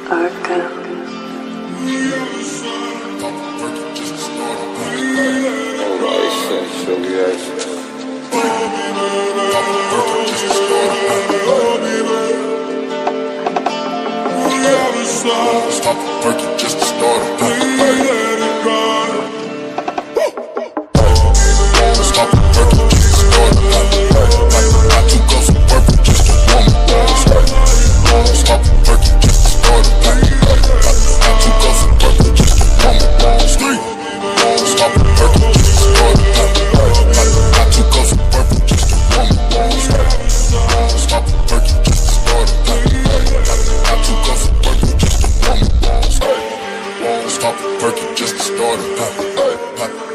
Arca. Stop working just to start a Stop working just to start a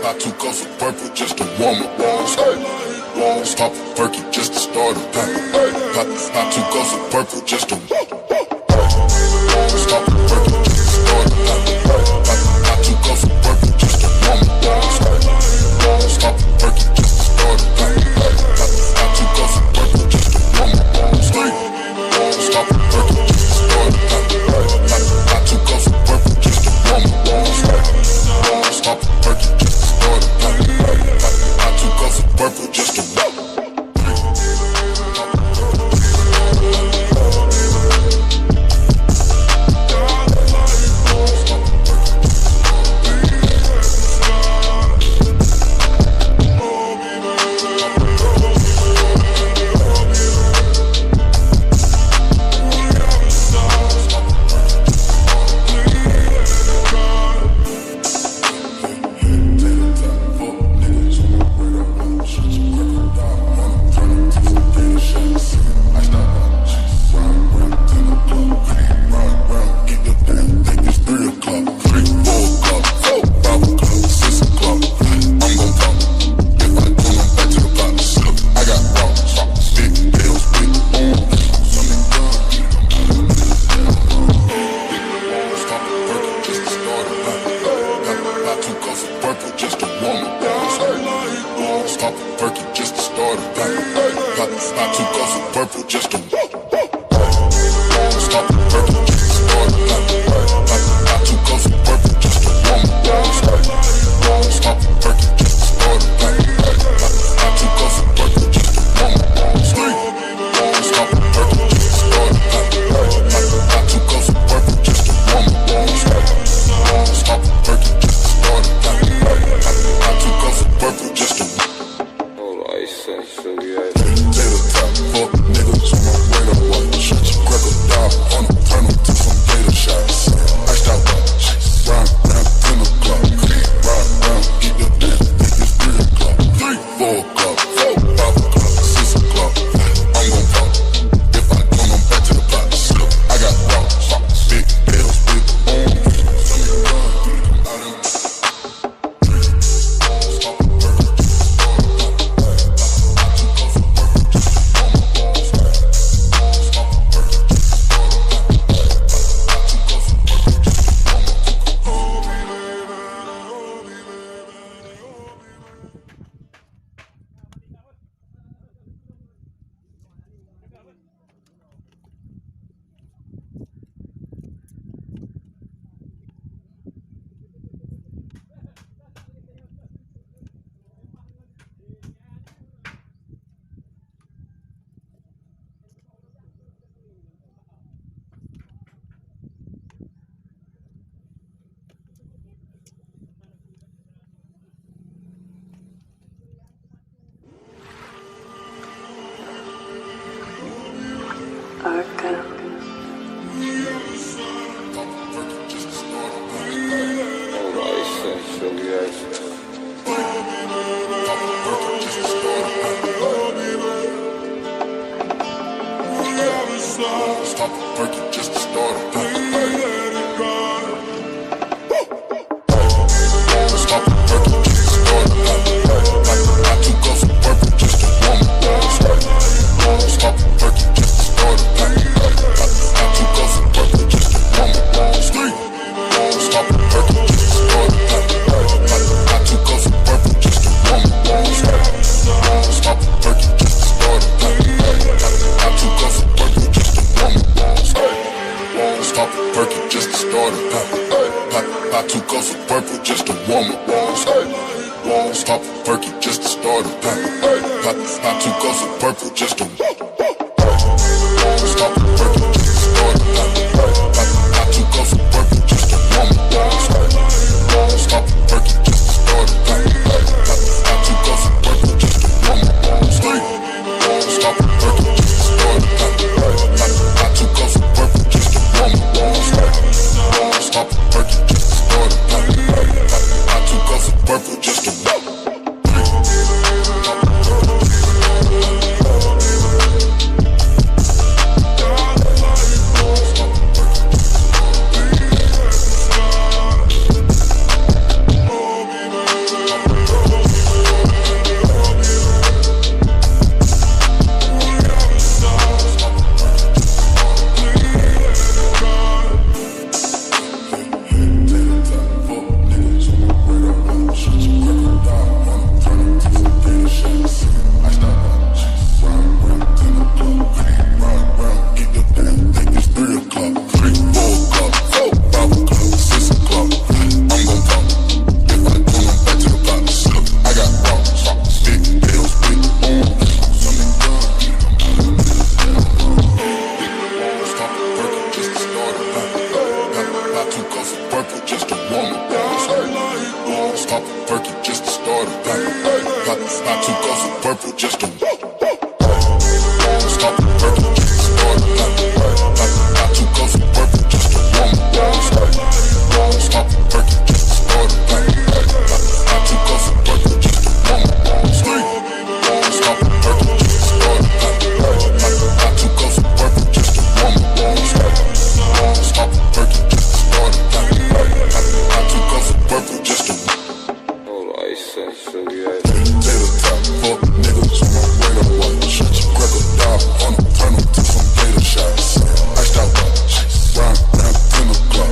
I took off some purple just to warm up. Stop working just to start a I took off some purple just to warm up. Stop working just to start a I took off some purple just to warm up. Stop working just to start a I took off some purple just to warm up. Stop working just to start a I took off some purple just to warm up. Stop working just to start a I took off some purple just to stop working just to start a I took off some purple just to warm up. Stop working just to start a I took off some purple just to warm up. Stop working just to start a I took off some purple just to warm up. Stop working just to start a I took off some purple just to Arca. Stop working just to start a Stop working just to start a I took off some purple just to warm up. Stop working just to start a I took off some purple just to warm up. Stop working just to start a I took off some purple just to warm up. Stop working just to start a I took off some purple just to warm up. Stop purple just to stop the purple just to start it. Got two cups of purple just to warm it. Stop the purple just to start it. Got two cups of purple just to warm it. Stop the purple just to start it. Got two cups of purple just to warm it. Stop the purple just to start it. Got two cups of purple just to warm it. Stop the perky just to start it. Got two cups of purple just to stop the perky just to start it. Got two cups of purple just to warm it. Stop the perky just to start it. Got two cups of purple just to warm it. Stop the perky just to start it. Got two cups of purple just to warm it. Stop the perky just to start it. Got two cups of purple just to tater top, fuck niggas on my radar watch. Shut your cracker down, on them, turn them to some gator shots. Iced out watch, round 10 o'clock.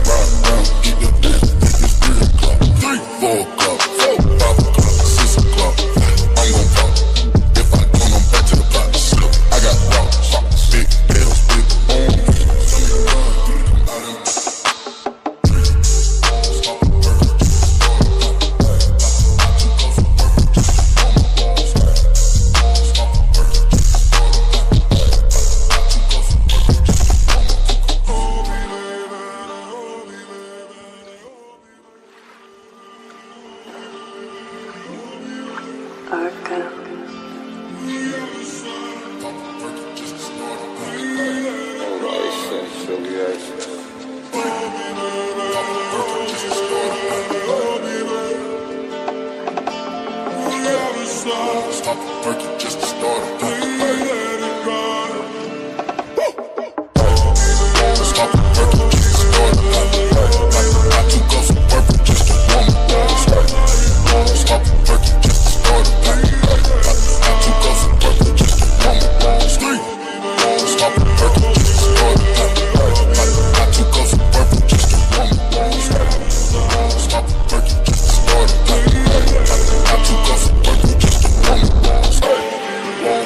Ride round, get the damn, think it's 3 o'clock. 3, 4 o'clock, 5 o'clock, 6 o'clock. I'm gon' pop, if I don't, I'm back to the pot. I got rocks, big bills, big on. Arkham. Stop the perky just to start it. Stop the perky just to start it. Got two cups of purple just to warm it. Stop the perky just to start it. Got two cups of purple just to warm it. Stop the perky just to start it. Got two cups of purple just to warm it. Stop the perky just to start it. Got two cups of purple just to warm it.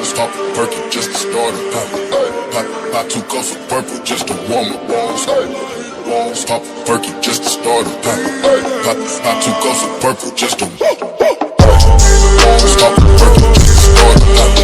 Stop the perky just to start it. Got two cups of purple just to warm it. Stop the perky just to start it. Got two cups of purple just to stop the perky just to start it.